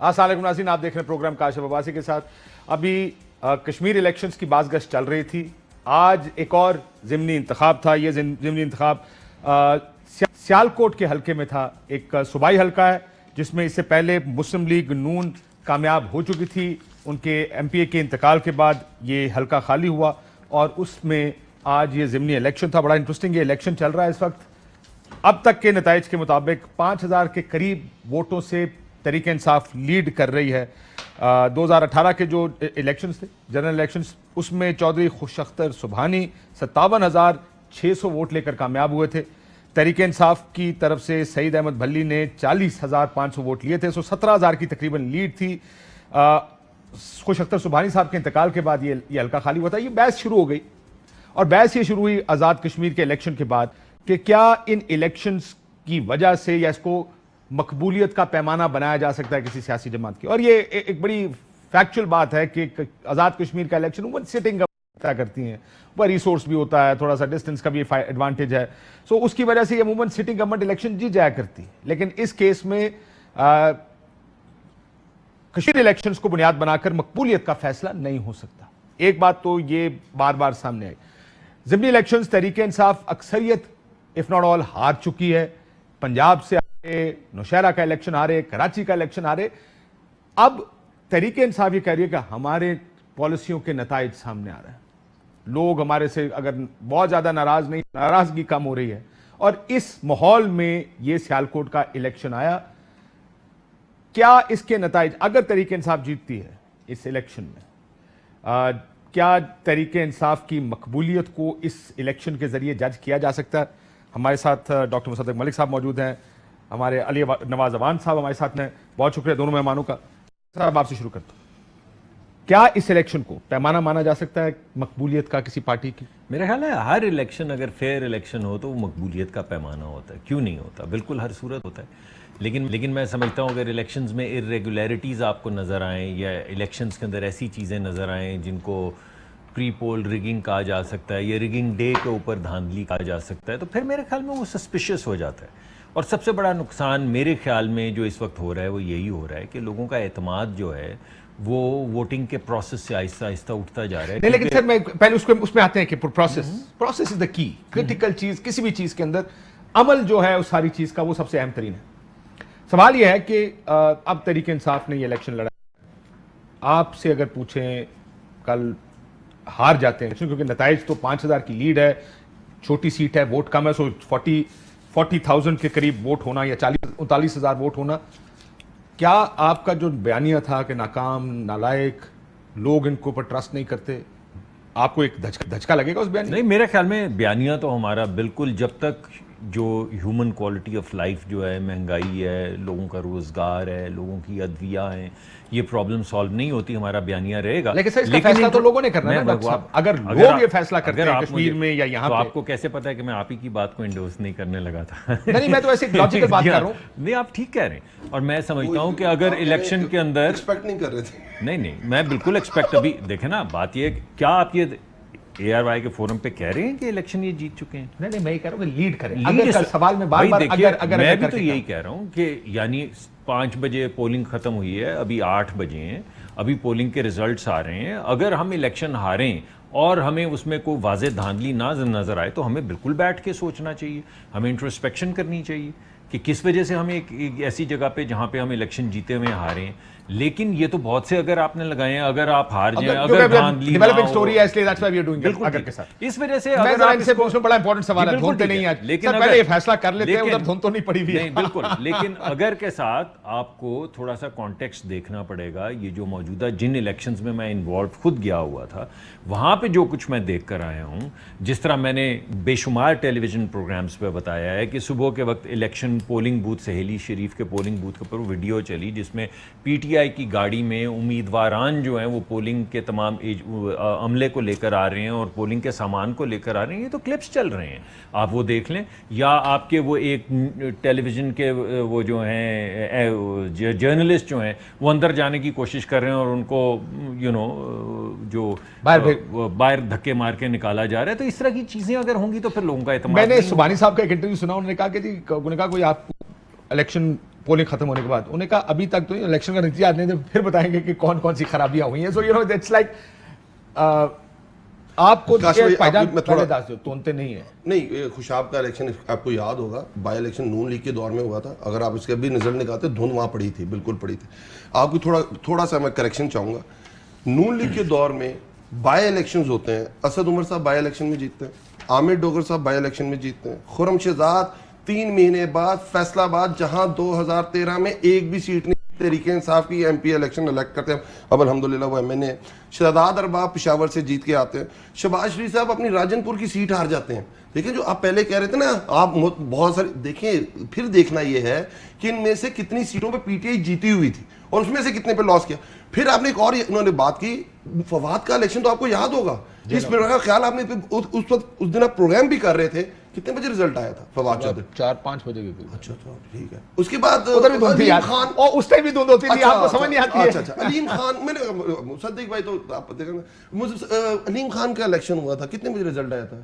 السلام علیکم ناظرین، آپ دیکھ رہے ہیں پروگرام کاشف عباسی کے ساتھ۔ ابھی کشمیر الیکشنز کی باز گشت چل رہی تھی، آج ایک اور ضمنی انتخاب تھا۔ یہ ضمنی انتخاب سیالکوٹ کے حلقے میں تھا، ایک صوبائی حلقہ ہے جس میں اس سے پہلے مسلم لیگ نون کامیاب ہو چکی تھی۔ ان کے ایم پی اے کے انتقال کے بعد یہ حلقہ خالی ہوا اور اس میں آج یہ ضمنی الیکشن تھا۔ بڑا انٹرسٹنگ یہ الیکشن چل رہا ہے اس وقت۔ اب تک کے نتائج کے مطابق 5000 کے قریب ووٹوں سے تحریک انصاف لیڈ کر رہی ہے۔ 2018 کے جو الیکشنز تھے، جنرل الیکشنز، اس میں چودھری خوش اختر سبحانی 57,600 ووٹ لے کر کامیاب ہوئے تھے۔ تحریک انصاف کی طرف سے سعید احمد بھلی نے 40,500 ووٹ لیے تھے، 17,000 کی تقریباً لیڈ تھی۔ خوش اختر سبحانی صاحب کے انتقال کے بعد یہ حلقہ خالی ہوا تھا۔ یہ بحث شروع ہو گئی اور بحث یہ شروع ہوئی آزاد کشمیر کے الیکشن کے بعد کہ کیا ان الیکشنز کی وجہ سے یا اس کو مقبولیت کا پیمانہ بنایا جا سکتا ہے کسی سیاسی جماعت کی۔ اور یہ ایک بڑی فیکچول بات ہے کہ آزاد کشمیر کا الیکشن عموماً سٹنگ طے کرتی ہیں، وہ ریسورس بھی ہوتا ہے، تھوڑا سا ڈسٹنس کا بھی ایڈوانٹیج ہے، سو اس کی وجہ سے یہ عموماً سٹنگ گورنمنٹ الیکشن جی جایا کرتی ہے۔ لیکن اس کیس میں کشمیر الیکشنز کو بنیاد بنا کر مقبولیت کا فیصلہ نہیں ہو سکتا۔ ایک بات تو یہ بار بار سامنے آئی، ضمنی الیکشنز تحریک انصاف اکثریت اف ناٹ آل ہار چکی ہے۔ پنجاب سے نوشہرہ کا الیکشن آ رہے، کراچی کا الیکشن آ رہے۔ اب تحریک انصاف یہ کہہ رہی ہے کہ ہمارے پالیسیوں کے نتائج سامنے آ رہے ہیں، لوگ ہمارے سے اگر بہت زیادہ ناراض نہیں، ناراضگی کم ہو رہی ہے۔ اور اس ماحول میں یہ سیالکوٹ کا الیکشن آیا۔ کیا اس کے نتائج، اگر تحریک انصاف جیتتی ہے اس الیکشن میں، کیا تحریک انصاف کی مقبولیت کو اس الیکشن کے ذریعے جج کیا جا سکتا ہے؟ ہمارے ساتھ ڈاکٹر مصدق ملک صاحب موجود ہیں، ہمارے علی نواز اوان صاحب ہمارے ساتھ ہیں۔ بہت شکریہ دونوں مہمانوں کا۔ صاحب آپ سے شروع کرتا ہوں، کیا اس الیکشن کو پیمانہ مانا جا سکتا ہے مقبولیت کا کسی پارٹی کی؟ میرا خیال ہے ہر الیکشن اگر فیئر الیکشن ہو تو وہ مقبولیت کا پیمانہ ہوتا ہے، کیوں نہیں ہوتا؟ بالکل ہر صورت ہوتا ہے۔ لیکن میں سمجھتا ہوں اگر الیکشنز میں ارریگولیرٹیز آپ کو نظر آئیں یا الیکشنز کے اندر ایسی چیزیں نظر آئیں جن کو پری پول ریگنگ کہا جا سکتا ہے یا ریگنگ ڈے کے اوپر دھاندلی کہا جا سکتا ہے، تو پھر میرے خیال میں وہ سسپیشس ہو جاتا ہے۔ اور سب سے بڑا نقصان میرے خیال میں جو اس وقت ہو رہا ہے وہ یہی ہو رہا ہے کہ لوگوں کا اعتماد جو ہے وہ ووٹنگ کے پروسیس سے آہستہ آہستہ اٹھتا جا رہا ہے۔ نہیں، لیکن سر میں پہلے اس میں آتے ہیں کہ پروسیس از دا کی، کرٹیکل چیز کسی بھی چیز کے اندر عمل جو ہے اس ساری چیز کا وہ سب سے اہم ترین ہے۔ سوال یہ ہے کہ اب تحریک انصاف نے یہ الیکشن لڑا، آپ سے اگر پوچھیں کل ہار جاتے ہیں کیونکہ نتائج تو 5000 کی لیڈ ہے، چھوٹی سیٹ ہے، ووٹ کم ہے، سو 40,000 کے قریب ووٹ ہونا یا 39,000 ووٹ ہونا، کیا آپ کا جو بیانیہ تھا کہ ناکام، نالائق، لوگ ان کو پر ٹرسٹ نہیں کرتے، آپ کو ایک دھچکا لگے گا اس بیانیہ؟ نہیں، میرے خیال میں بیانیہ تو ہمارا بالکل، جب تک جو ہیومن کوالٹی آف لائف جو ہے، مہنگائی ہے، لوگوں کا روزگار ہے، لوگوں کی ادویہ ہیں، یہ پرابلم سالو نہیں ہوتی، ہمارا بیانیہ رہے گا۔ لیکن سر اس کا فیصلہ تو لوگوں نے کرنا ہے نا ڈاکٹر صاحب۔ اگر لوگ یہ فیصلہ کرتے ہیں کشمیر میں یا یہاں تو پہ، آپ کو کیسے پتا ہے کہ میں آپ ہی کی بات کو انڈورس نہیں کرنے لگا تھا؟ نہیں، میں تو ایسے ایک لاجیکل بات کر رہا ہوں۔ نہیں، آپ ٹھیک کہہ رہے ہیں، اور میں سمجھتا ہوں کہ اگر الیکشن کے اندر ایکسپیکٹ نہیں کر رہے تھے۔ نہیں، میں بالکل ایکسپیکٹ، ابھی دیکھیں نا، بات یہ ہے کیا آپ یہ اے آر وائی کے فورم پہ کہہ رہے ہیں کہ الیکشن یہ جیت چکے ہیں؟ نہیں، میں یہ کہہ رہا ہوں کہ لیڈ کریں۔ اگر کل سوال میں بار بار میں بھی تو یہی کہہ رہا ہوں کہ یعنی 5 بجے پولنگ ختم ہوئی ہے، ابھی 8 بجے ہیں، ابھی پولنگ کے ریزلٹس آ رہے ہیں۔ اگر ہم الیکشن ہاریں اور ہمیں اس میں کوئی واضح دھاندلی نہ نظر آئے تو ہمیں بالکل بیٹھ کے سوچنا چاہیے، ہمیں انٹروسپیکشن کرنی چاہیے کہ کس وجہ سے ہمیں ایک ایسی جگہ پہ جہاں پہ ہم الیکشن جیتے ہوئے ہارے ہیں۔ لیکن یہ تو بہت سے اگر آپ نے لگائے ہیں، اگر آپ ہار جائیں، اگر دھاندلی ڈیولپنگ سٹوری ہے، اس لیے that's why we are doing it اگر کے ساتھ۔ اس وجہ سے میں اگر آپ ان سے پوچھوں، بڑا امپورٹنٹ سوال ہے، دھن تو نہیں ہے، لیکن پہلے یہ فیصلہ کر لیتے ہیں، ادھر دھن تو نہیں پڑی ہوئی ہے۔ نہیں، بالکل، لیکن اگر کے ساتھ آپ کو تھوڑا سا کانٹیکسٹ دیکھنا پڑے گا۔ یہ جو موجودہ جن الیکشنز میں انوالو خود گیا ہوا تھا، وہاں پہ جو کچھ میں دیکھ کر آیا ہوں، جس طرح میں نے بے شمار ٹیلی ویژن پروگرامز پہ بتایا ہے کہ صبح کے وقت الیکشن پولنگ بوتھ سہیلی شریف کے پولنگ بوتھ کے اوپر ویڈیو چلی جس میں پی ٹی آئی کی گاڑی میں امیدواران جو ہیں وہ پولنگ کے تمام عملے کو لے کر آ رہے ہیں اور پولنگ کے سامان کو لے کر آ رہے ہیں۔ یہ تو کلپس چل رہے ہیں، آپ وہ دیکھ لیں، یا آپ کے وہ ایک ٹیلی ویژن کے وہ جو ہیں جرنلسٹ جو ہیں وہ اندر جانے کی کوشش کر رہے ہیں اور ان کو جو باہر دھکے مار کے نکالا جا رہا ہے۔ تو اس طرح کی چیزیں اگر ہوں گی تو پھر لوگوں کا اعتماد۔ میں نے سبحانی صاحب کا ایک انٹرویو سنا، انہوں نے کہا کہ جی کوئی آپ الیکشن پولنگ ختم ہونے کے بعد انہوں نے کہا ابھی تک تو الیکشن کا نتیجہ نہیں تھے, پھر بتائیں گے کہ کون کون سی خرابیاں ہوئی ہیں. So you know it's like آپ کو تونتے نہیں ہیں. نہیں, خوشاب کا الیکشن آپ کو یاد ہوگا, بائی الیکشن نون لیگ کے دور میں ہوا تھا. اگر آپ اس کے بھی رزلٹ نکالتے, دھند وہاں پڑی تھی, بالکل پڑی تھی. آپ کو تھوڑا سا میں کریکشن چاہوں گا. نون لیگ کے دور میں بائی الیکشنز ہوتے ہیں, اسد عمر صاحب بائی الیکشن میں جیتتے ہیں, عامر ڈوگر صاحب بائی الیکشن میں جیتتے ہیں, خرم شہزاد 3 مہینے بعد فیصلہ آباد, جہاں 2013 میں ایک بھی سیٹ نہیں تحریک انصاف کی ایم پی الیکشن الیکٹ کرتے ہیں, اب الحمدللہ وہ ایم این اے. شہزاد ارباب پشاور سے جیت کے آتے ہیں. شہباز شریف صاحب اپنی راجن پور کی سیٹ ہار جاتے ہیں. دیکھیں جو آپ پہلے کہہ رہے تھے نا, آپ بہت ساری دیکھیں, پھر دیکھنا یہ ہے کہ ان میں سے کتنی سیٹوں پہ پی ٹی آئی جیتی ہوئی تھی اور اس میں سے کتنے پہ لاس کیا. پھر آپ نے ایک اور انہوں نے بات کی, فواد کا الیکشن تو آپ کو یاد ہوگا, اس پر کا خیال آپ نے اس دن آپ پروگرام بھی کر رہے تھے, کتنے بجے رزلٹ آیا تھا فواد چودھری؟ 4-5 بجے کے قریب. اچھا ٹھیک ہے. اس کے بعد علیم خان, اور اس ٹائم بھی دھند ہوتی تھی, آپ کو سمجھ نہیں آتی ہے. اچھا علیم خان, میں نے مصدق بھائی تو آپ دیکھیں, علیم خان کا الیکشن ہوا تھا, کتنے بجے رزلٹ آیا تھا؟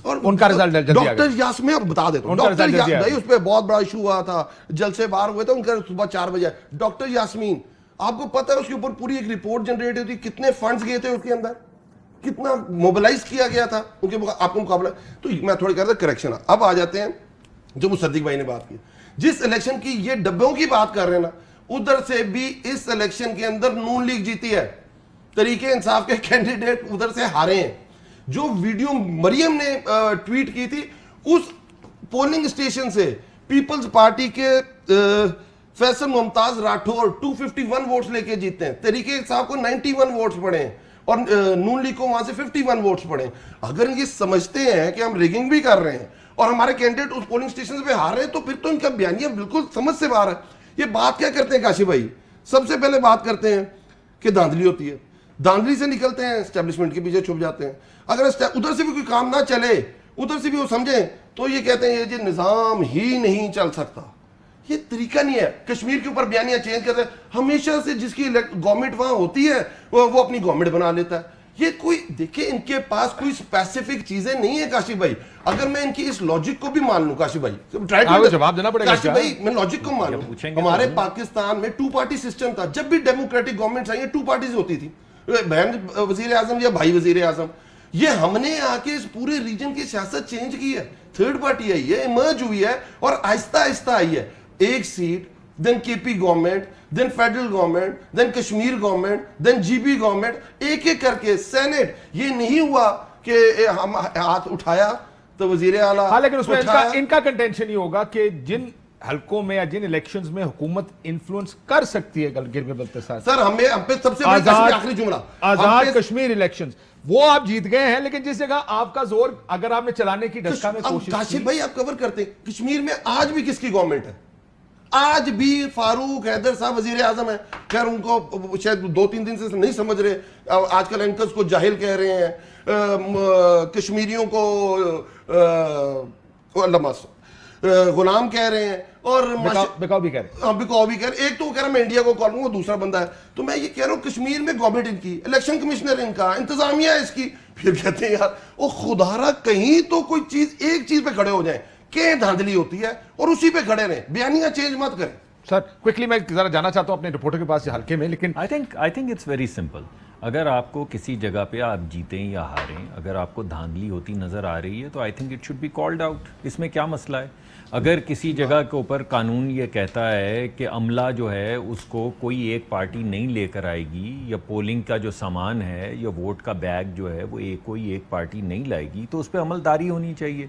اور ان کا رزلٹ جلدی آ گیا. ڈاکٹر یاس, میں بتا دیتا ہوں, ڈاکٹر بھائی اس پہ بہت بڑا ایشو ہوا تھا, جلسے باہر ہوئے تھے ان کا صبح 4 بجے. ڈاکٹر یاسمین, آپ کو پتہ ہے اس کے اوپر پوری ایک رپورٹ جنریٹ ہوئی تھی, کتنے فنڈز گئے تھے اس کے اندر, کتنا موبلائز کیا گیا تھا ان کے آپ کو مقابلہ. تو میں تھوڑی کہہ رہا تھا کریکشن. اب آ جاتے ہیں جو مصدق بھائی نے بات کی, جس الیکشن کی یہ ڈبوں کی بات کر رہے ہیں نا, ادھر سے بھی اس الیکشن کے اندر نون لیگ جیتی ہے, تحریک انصاف کے کینڈیڈیٹ ادھر سے ہارے ہیں. جو ویڈیو مریم نے ٹویٹ کی تھی, اس پولنگ اسٹیشن سے پیپلز پارٹی کے فیصل ممتاز راٹھور 251 ووٹس لے کے جیتے ہیں, تحریک انصاف کو 91 ووٹس پڑے ہیں, اور نون لیگ کو وہاں سے 51 ووٹس پڑے ہیں. اگر یہ سمجھتے ہیں کہ ہم ریگنگ بھی کر رہے ہیں اور ہمارے کینڈیڈیٹ اس پولنگ اسٹیشن پہ ہار رہے ہیں, تو پھر تو ان کا بیانیہ بالکل سمجھ سے باہر ہے. یہ بات کیا کرتے ہیں کاشف بھائی, سب سے پہلے بات کرتے ہیں کہ دھاندلی ہوتی ہے, دھاندلی سے نکلتے ہیں, اسٹیبلشمنٹ کے پیچھے چھپ جاتے ہیں. اگر ادھر سے بھی کوئی کام نہ چلے, ادھر سے بھی وہ سمجھیں, تو یہ کہتے ہیں یہ نظام ہی نہیں چل سکتا. یہ طریقہ نہیں ہے. کشمیر کے اوپر بیانیہ چینج کرتے ہیں, ہمیشہ سے جس کی گورنمنٹ وہاں ہوتی ہے وہ اپنی گورنمنٹ بنا لیتا ہے. یہ کوئی دیکھیں, ان کے پاس کوئی اسپیسیفک چیزیں نہیں ہیں کاشف بھائی. اگر میں ان کی اس لاجک کو بھی مان لوں کاشف بھائی, جواب دینا پڑے گا کاشف بھائی, میں لاجک کو مان لوں. ہمارے پاکستان میں 2 پارٹی سسٹم تھا, جب بھی ڈیموکریٹک گورنمنٹ آئی ہیں 2 پارٹیز ہوتی تھی, بہن وزیر اعظم یا بھائی وزیر اعظم. یہ ہم نے آ کے اس پورے ریجن کی سیاست چینج کی ہے, 3rd پارٹی آئی ہے, ایمرج ہوئی ہے, اور آہستہ آہستہ آئی ہے. ایک سیٹ, دین کے پی گورنمنٹ, دین فیڈرل گورنمنٹ, دین کشمیر گورنمنٹ, دین جی بی گورنمنٹ, ایک ایک کر کے سینٹ. یہ نہیں ہوا کہ ہم ہاتھ اٹھایا تو وزیر اعلیٰ. ہاں, لیکن اس میں ان کا کنٹینشن یہ ہوگا کہ جن حلقوں میں یا جن الیکشنز میں حکومت انفلوئنس کر سکتی ہے گرگ بلتسار. سر ہم پہ سب سے بڑی آخری جملہ, آزاد کشمیر الیکشنز, وہ آپ جیت گئے ہیں, لیکن جس جگہ آپ کا زور اگر آپ نے چلانے کی ڈسکا میں کوشش کی. کاشف بھائی آپ کور کرتے ہیں, کشمیر میں آج بھی کس کی گورنمنٹ ہے؟ آج بھی فاروق حیدر صاحب وزیر اعظم ہیں. خیر ان کو شاید 2-3 دن سے نہیں سمجھ رہے, آج کل اینکرز کو جاہل کہہ رہے ہیں, کشمیریوں کو غلام کہہ رہے ہیں, اور بکاؤ بھی کہہ رہے ہیں. بکاؤ بھی کہہ رہے ہیں. ایک تو کہہ رہا میں انڈیا کو کال کروں, وہ دوسرا بندہ ہے. تو میں یہ کہہ رہا ہوں کشمیر میں گورنمنٹ ان کی, الیکشن کمشنر ان کا, انتظامیہ اس کی. پھر کہتے ہیں یار او خدا را, کہیں تو کوئی چیز ایک چیز پہ کھڑے ہو جائیں کہ دھاندلی ہوتی ہے اور اسی پہ کھڑے رہیں, بیانیہ چینج مت کریں. سر کوئکلی میں ذرا جانا چاہتا ہوں اپنے رپورٹر کے پاس حلقے میں, لیکن I think it's very simple. اگر آپ کو کسی جگہ پہ آپ جیتیں یا ہاریں, اگر آپ کو دھاندلی ہوتی نظر آ رہی ہے تو I think it should be called out. اس میں کیا مسئلہ ہے؟ اگر کسی جگہ کے اوپر قانون یہ کہتا ہے کہ عملہ جو ہے اس کو کوئی ایک پارٹی نہیں لے کر آئے گی, یا پولنگ کا جو سامان ہے یا ووٹ کا بیگ جو ہے وہ کوئی ایک پارٹی نہیں لائے گی, تو اس پہ عملداری ہونی چاہیے.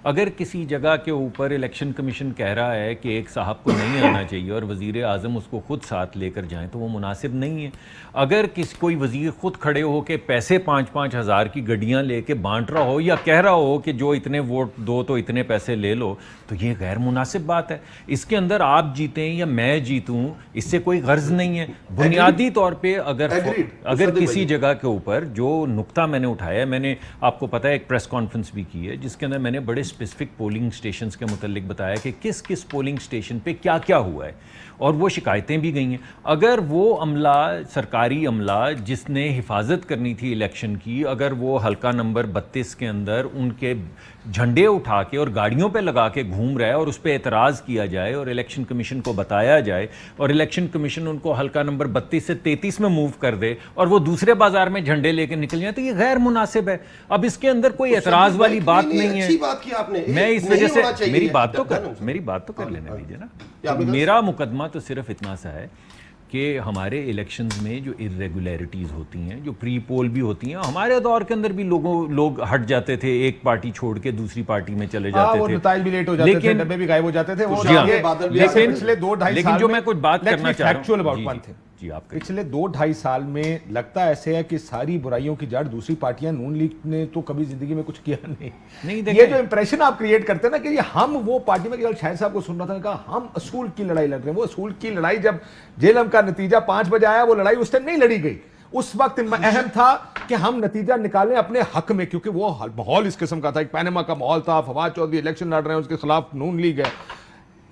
اگر کسی جگہ کے اوپر الیکشن کمیشن کہہ رہا ہے کہ ایک صاحب کو نہیں آنا چاہیے اور وزیر اعظم اس کو خود ساتھ لے کر جائیں, تو وہ مناسب نہیں ہے. اگر کوئی وزیر خود کھڑے ہو کے پیسے 5-5 ہزار کی گڈیاں لے کے بانٹ رہا ہو, یا کہہ رہا ہو کہ جو اتنے ووٹ دو تو اتنے پیسے لے لو, تو یہ غیر مناسب بات ہے. اس کے اندر آپ جیتیں یا میں جیتوں, اس سے کوئی غرض نہیں ہے. بنیادی طور پہ اگر کسی جگہ کے اوپر جو نقطہ میں نے اٹھایا ہے, میں نے آپ کو پتا ہے ایک پریس کانفرنس بھی کی ہے جس کے اندر میں نے بڑے اسپیسیفک پولنگ اسٹیشنز کے متعلق بتایا کہ کس کس پولنگ اسٹیشن پہ کیا کیا ہوا ہے, اور وہ شکایتیں بھی گئی ہیں. اگر وہ عملہ, سرکاری عملہ جس جس نے حفاظت کرنی تھی الیکشن کی، اگر وہ حلقہ نمبر 32 کے اندر ان کے جھنڈے اٹھا کے اور گاڑیوں پہ لگا کے گھوم رہا ہے اور اس پہ اعتراض کیا جائے اور الیکشن کمیشن کو بتایا جائے اور الیکشن کمیشن ان کو حلقہ نمبر 32 سے 33 میں موو کر دے اور وہ دوسرے بازار میں جھنڈے لے کے نکل جائیں، تو یہ غیر مناسب ہے. اب اس کے اندر کوئی اعتراض والی بات نہیں ہے. میں اس وجہ سے میری بات تو کر لینے دیجیے نا. میرا مقدمہ تو صرف اتنا سا ہے کہ ہمارے الیکشنز میں جو irregularities ہوتی ہیں، جو پری پول بھی ہوتی ہیں، ہمارے دور کے اندر بھی لوگ ہٹ جاتے تھے، ایک پارٹی چھوڑ کے دوسری پارٹی میں چلے جاتے تھے، نتائج بھی لیٹ ہو جاتے تھے، ڈبے بھی غائب ہو جاتے تھے. لیکن جو میں کچھ بات کرنا چاہ رہا ہوں، جی آپ پچھلے 2-2.5 سال میں لگتا ایسے ہے کہ ساری برائیوں کی جڑ دوسری پارٹیاں، نون لیگ نے تو کبھی زندگی میں کچھ کیا نہیں. یہ جو امپریشن آپ کریٹ کرتے ہیں نا کہ یہ ہم وہ پارٹی میں، شاہد صاحب کو سن رہا تھا، کہا ہم اصول کی لڑائی لڑ رہے ہیں. وہ اصول کی لڑائی جب جیلم کا نتیجہ 5 بجے آیا، وہ لڑائی اس ٹائم نہیں لڑی گئی. اس وقت اہم تھا کہ ہم نتیجہ نکالیں اپنے حق میں، کیونکہ وہ ماحول اس قسم کا تھا. ایک پینما کا ماحول تھا، فواد چودھری الیکشن لڑ رہے ہیں، اس کے خلاف نون لیگ ہے.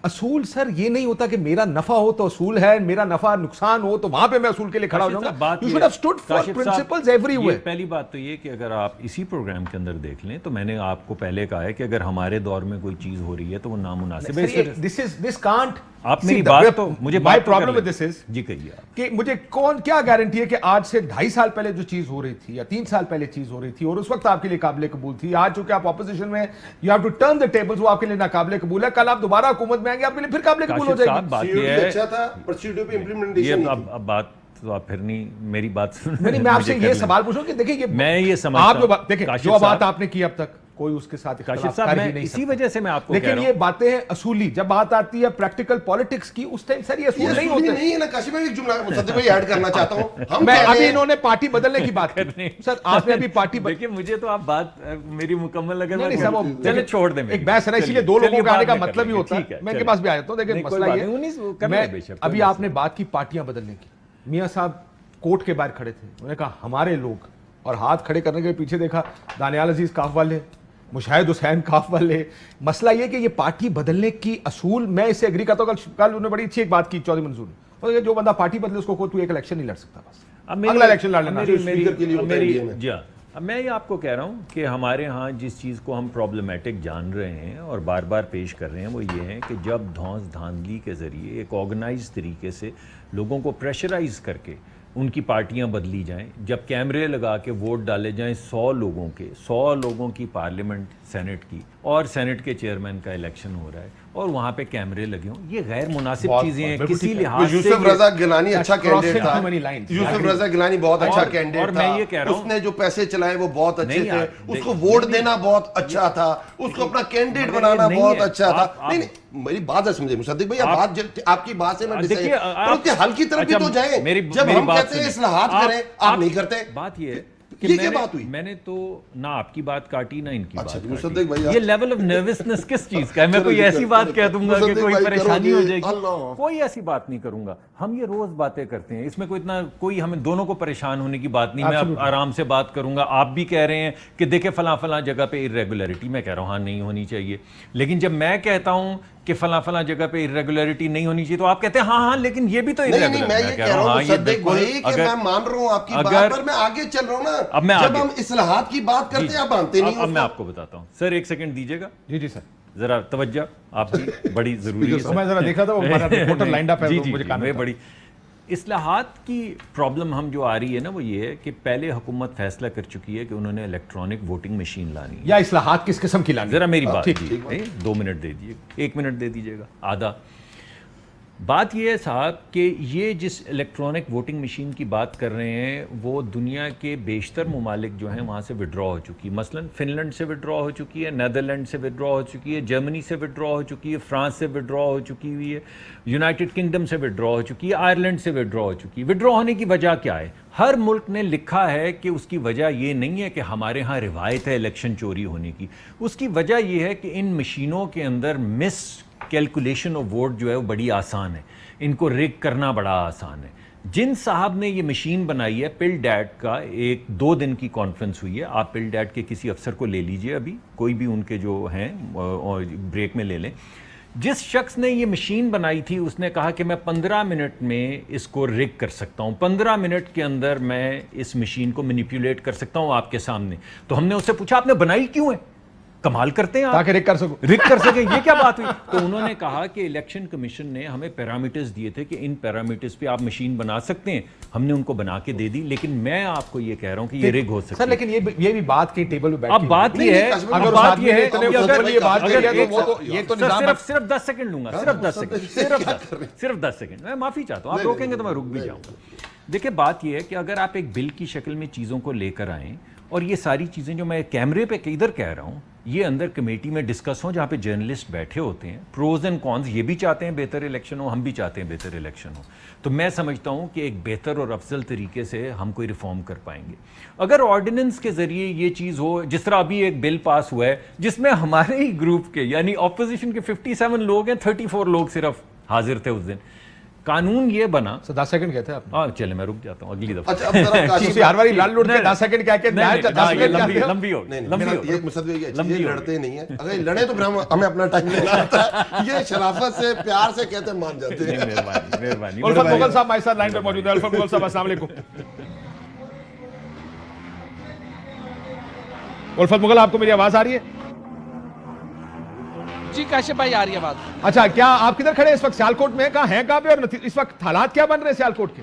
اصول سر یہ نہیں ہوتا کہ میرا نفع ہو تو اصول ہے، میرا نفع نقصان ہو تو وہاں پہ میں اصول کے لیے کھڑا ہو جاؤں گا. You should have stood for principles everywhere. پہلی بات تو یہ کہ اگر آپ اسی پروگرام کے اندر دیکھ لیں تو میں نے آپ کو پہلے کہا ہے کہ اگر ہمارے دور میں کوئی چیز ہو رہی ہے تو وہ نامناسب ہے. This can't. آپ میری بات تو مجھے my problem with this is جی کہیے آپ کہ مجھے کیا گارنٹی ہے کہ آج سے 2.5 سال پہلے جو چیز ہو رہی تھی یا 3 سال پہلے چیز ہو رہی تھی اور اس وقت آپ کے لیے قابل قبول تھی، آج چونکہ آپ اپوزیشن میں you have to turn the tables، وہ آپ کے لیے ناقابل قبول ہے. کل آپ دوبارہ حکومت میں آئیں گے، آپ کے لیے پھر قابل قبول ہو جائے گی. بات یہ ہے اچھا تھا پروسیڈور پہ امپلیمنٹیشن. اب بات تو آپ پھر نہیں، میری بات سن. میں آپ سے یہ سوال پوچھوں کہ دیکھیں میں یہ سمجھتا ہوں، دیکھیں جو بات آپ نے کی اب تک کوئی اس کے ساتھ کاشف صاحب میں اسی وجہ سے میں آپ کو کہہ رہا ہوں، لیکن یہ باتیں ہیں اصولی. جب بات آتی ہے پریکٹیکل پالیٹکس کی، اس ٹائم سر یہ اصول نہیں ہوتے. نہیں ہے نا کاشف. میں ایک جملہ مصدق بھائی ایڈ کرنا چاہتا ہوں. میں ابھی انہوں نے پارٹی بدلنے کی بات کی سر، آپ نے ابھی پارٹی دیکھیں مجھے تو آپ بات میری مکمل اگر چلے چھوڑ دیں، ایک بحث ہے نا، اسی لیے 2 لوگوں کا آنے کا مطلب ہی ہوتا ہے. میں ان کے پاس بھی آ جاتا ہوں. دیکھیں مسئلہ یہ ابھی آپ نے بات کی پارٹیاں بدلنے کی. میاں صاحب کورٹ کے باہر کھڑے تھے، انہوں نے کہا ہمارے لوگ، اور ہاتھ کھڑے کرنے کے پیچھے دیکھا دانیال عزیز کاف والے، مشاہد حسین کاف والے. مسئلہ یہ کہ یہ پارٹی بدلنے کی اصول، میں اسے ایگری کرتا ہوں. کل انہوں نے بڑی اچھی ایک بات کی چودھری منظور نے، جو بندہ پارٹی بدلے اس کو تو ایک الیکشن نہیں لڑ سکتا، بس اگلا الیکشن لڑ لینا. جی ہاں، اب میں یہ آپ کو کہہ رہا ہوں کہ ہمارے ہاں جس چیز کو ہم پرابلمیٹک جان رہے ہیں اور بار بار پیش کر رہے ہیں وہ یہ ہے کہ جب دھونس دھاندلی کے ذریعے ایک آرگنائز طریقے سے لوگوں کو پریشرائز کر کے ان کی پارٹیاں بدلی جائیں، جب کیمرے لگا کے ووٹ ڈالے جائیں 100 لوگوں کی پارلیمنٹ سینٹ کی، اور سینٹ کے چیئرمین کا الیکشن ہو رہا ہے اور وہاں پہ کیمرے لگے ہوں، یہ غیر مناسب چیزیں ہیں کسی لحاظ سے. یوسف رضا گیلانی اچھا کینڈیڈیٹ تھا. یوسف رضا گیلانی بہت اچھا کینڈیڈیٹ تھا. اس نے جو پیسے چلائے وہ بہت اچھے تھے. اس کو ووٹ دینا بہت اچھا تھا. اس کو اپنا کینڈیڈیٹ بنانا بہت اچھا تھا. نہیں میری بات ہے سمجھے مصدق بھائی، آپ کی بات سے میں اس کے حل کی طرف بھی تو جائیں. جب ہم کہتے ہیں اصلاحات کریں، آپ نہیں کرتے. بات یہ ہے یہ کیا بات ہوئی؟ میں نے تو نہ آپ کی بات کاٹی نہ ان کی بات مصدق بھائی. یہ لیول آف نروسنس کس چیز کا ہے؟ میں کوئی ایسی بات کہہ دوں گا کہ کوئی پریشانی ہو جائے گی، کوئی ایسی بات نہیں کروں گا. ہم یہ روز باتیں کرتے ہیں، اس میں کوئی ہمیں دونوں کو پریشان ہونے کی بات نہیں. میں آرام سے بات کروں گا. آپ بھی کہہ رہے ہیں کہ دیکھیں فلاں جگہ پہ irregularity، میں کہہ رہا ہوں ہاں نہیں ہونی چاہیے. لیکن جب میں کہتا ہوں کہ فلاں جگہ پہ irregularity نہیں ہونی چاہیے تو آپ کہتے ہیں ہاں لیکن یہ بھی تو irregular. میں یہ کہہ رہا ہوں مصدق بھائی کہ میں مان رہا ہوں آپ کی بات پر، میں آگے چل رہا ہوں نا. جب ہم اصلاحات کی بات کرتے ہیں آپ مانتے نہیں. اب میں آپ کو بتاتا ہوں سر، 1 سیکنڈ دیجیے گا. جی سر ذرا توجہ آپ کی بڑی ضروری ہے. میں ذرا دیکھا تھا وہ ہمارا رپورٹر لائنڈ اپ ہے، مجھے کہنا ہے بڑی اصلاحات کی پرابلم ہم جو آ رہی ہے نا وہ یہ ہے کہ پہلے حکومت فیصلہ کر چکی ہے کہ انہوں نے الیکٹرانک ووٹنگ مشین لانی ہے. یا اصلاحات کس قسم کی لانی؟ ذرا میری بات 2 منٹ دے دیجیے، 1 منٹ دے دیجیے گا، آدھا. بات یہ ہے صاحب کہ یہ جس الیکٹرانک ووٹنگ مشین کی بات کر رہے ہیں وہ دنیا کے بیشتر ممالک جو ہیں وہاں سے وڈرا ہو چکی. مثلا فن لینڈ سے وڈرا ہو چکی ہے، نیدرلینڈ سے وڈرا ہو چکی ہے، جرمنی سے وڈرا ہو چکی ہے، فرانس سے وڈرا ہو چکی ہوئی ہے، یونائٹڈ کنگڈم سے وڈرا ہو چکی ہے، آئرلینڈ سے وڈرا ہو چکی ہے. وڈرا ہونے کی وجہ کیا ہے؟ ہر ملک نے لکھا ہے کہ اس کی وجہ یہ نہیں ہے کہ ہمارے ہاں روایت ہے الیکشن چوری ہونے کی. اس کی وجہ یہ ہے کہ ان مشینوں کے اندر مس کیلکولیشن آف ووٹ جو ہے وہ بڑی آسان ہے، ان کو ریگ کرنا بڑا آسان ہے. جن صاحب نے یہ مشین بنائی ہے، پل ڈیٹ کا 2 دن کی کانفرنس ہوئی ہے. آپ پل ڈیٹ کے کسی افسر کو لے لیجئے، ابھی کوئی بھی ان کے جو ہیں بریک میں لے لیں. جس شخص نے یہ مشین بنائی تھی اس نے کہا کہ میں 15 منٹ میں اس کو ریگ کر سکتا ہوں، 15 منٹ کے اندر میں اس مشین کو مینیپولیٹ کر سکتا ہوں آپ کے سامنے. تو ہم نے اس سے پوچھا آپ نے بنائی کیوں ہے، کمال کرتے ہیں آپ، تاکہ ریگ کر سکو. ریگ کر سکیں، یہ کیا بات ہوئی؟ تو انہوں نے کہا کہ الیکشن کمیشن نے ہمیں پیرامیٹرز دیے تھے کہ ان پیرامیٹرز پہ آپ مشین بنا سکتے ہیں، ہم نے ان کو بنا کے دے دی. لیکن میں آپ کو یہ کہہ رہا ہوں کہ یہ ریگ ہو سکتی سر ہے. لیکن یہ بھی بات کی ٹیبل پہ بیٹھ اب بات یہ ہے، اگر اس آدمی نے اتنے مستقبل یہ بات کہی ہے تو وہ تو یہ تو نظام صرف 10 سیکنڈ لوں گا، صرف 10 سیکنڈ. میں معافی چاہتا ہوں، آپ روکیں گے تو میں رک بھی جاؤں گا. دیکھیں بات یہ ہے کہ اگر آپ ایک بل کی شکل میں چیزوں کو لے کر آئیں اور یہ ساری چیزیں جو میں کیمرے پہ ادھر کہہ رہا ہوں یہ اندر کمیٹی میں ڈسکس ہوں جہاں پہ جرنلسٹ بیٹھے ہوتے ہیں، پروز اینڈ کونز، یہ بھی چاہتے ہیں بہتر الیکشن ہو، ہم بھی چاہتے ہیں بہتر الیکشن ہو، تو میں سمجھتا ہوں کہ ایک بہتر اور افضل طریقے سے ہم کوئی ریفارم کر پائیں گے. اگر آرڈیننس کے ذریعے یہ چیز ہو، جس طرح ابھی ایک بل پاس ہوا ہے جس میں ہمارے ہی گروپ کے یعنی اپوزیشن کے 57 لوگ ہیں، 34 لوگ صرف حاضر تھے اس دن. قانون یہ بنا، 10 سیکنڈ کہتے ہیں آپ. ہاں چلے میں رک جاتا ہوں اگلی دفعہ. اچھا اب ذرا کاشف ہر باری لال لوٹ کے 10 سیکنڈ کہہ کے لمبی ہو یہ مقصد یہ لڑتے نہیں ہیں، اگر لڑے تو پھر ہمیں اپنا ٹائم لینا ہوتا ہے. یہ شرافت سے پیار سے کہتے ہیں مان جاتے ہیں. مہربانی. الفت مغل صاحب ہمارے ساتھ لائن پر موجود ہیں. الفت مغل صاحب السلام علیکم. الفت مغل آپ کو میری آواز آ رہی ہے؟ جی کاشف بھائی آ رہی ہے بات. اچھا کیا آپ کدھر کھڑے ہیں اس وقت؟ سیالکوٹ میں کہاں ہیں، کہاں پہ، اور اس وقت حالات کیا بن رہے ہیں سیالکوٹ کے؟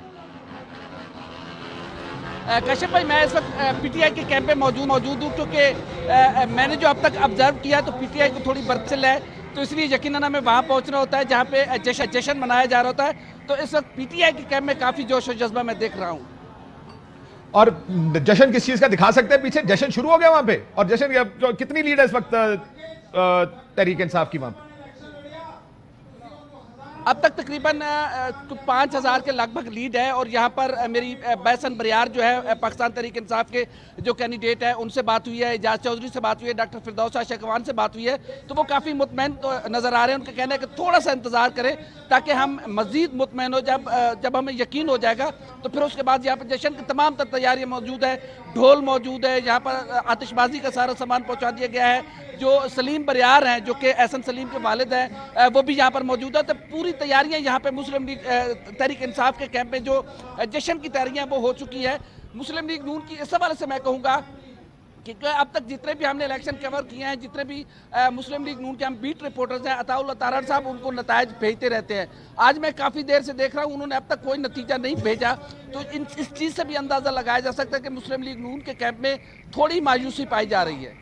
کاشف بھائی میں اس وقت پی ٹی آئی کے کیمپ پہ موجود ہوں کیونکہ میں نے جو اب تک آبزرو کیا تو پی ٹی آئی کو تھوڑی برچل ہے، تو اس لیے یقیناً ہمیں وہاں پہنچنا ہوتا ہے جہاں پہ جشن منایا جا رہا ہوتا ہے. تو اس وقت پی ٹی آئی کے کیمپ میں کافی جوش و جذبہ میں دیکھ رہا ہوں. اور جشن کس چیز کا دکھا سکتے ہیں پیچھے؟ جشن شروع ہو گیا وہاں پہ، اور جشن کتنی لیڈ ہے اس وقت تحریک انصاف کی وہاں پہ؟ اب تک تقریباً 5000 کے لگ بھگ لیڈ ہے، اور یہاں پر میری بحسن بریار جو ہے پاکستان تحریک انصاف کے جو کینڈیڈیٹ ہیں ان سے بات ہوئی ہے، اعجاز چودھری سے بات ہوئی ہے، ڈاکٹر فردوس شیخوان سے بات ہوئی ہے، تو وہ کافی مطمئن نظر آ رہے ہیں. ان کا کہنا ہے کہ تھوڑا سا انتظار کریں تاکہ ہم مزید مطمئن ہو. جب ہمیں یقین ہو جائے گا تو پھر اس کے بعد یہاں پر جشن کی تمام تر تیاریاں موجود ہے، ڈھول موجود ہے، یہاں پر آتش بازی کا سارا سامان پہنچا دیا گیا ہے. جو سلیم بریار ہیں جو کہ احسن سلیم کے والد ہیں وہ بھی یہاں پر موجود ہے. تو پوری تیاریاں یہاں پہ مسلم لیگ تحریک انصاف کے کیمپ میں جو جشن کی تیاریاں وہ ہو چکی ہے. مسلم لیگ نون کی اس حوالے سے میں کہوں گا کہ اب تک جتنے بھی ہم نے الیکشن کور کیے ہیں، جتنے بھی مسلم لیگ نون کے ہم بیٹ رپورٹرز ہیں، عطاء اللہ تارڑ صاحب ان کو نتائج بھیجتے رہتے ہیں. آج میں کافی دیر سے دیکھ رہا ہوں انہوں نے اب تک کوئی نتیجہ نہیں بھیجا. تو اس چیز سے بھی اندازہ لگایا جا سکتا ہے کہ مسلم لیگ نون کے کیمپ میں تھوڑی مایوسی پائی جا رہی ہے.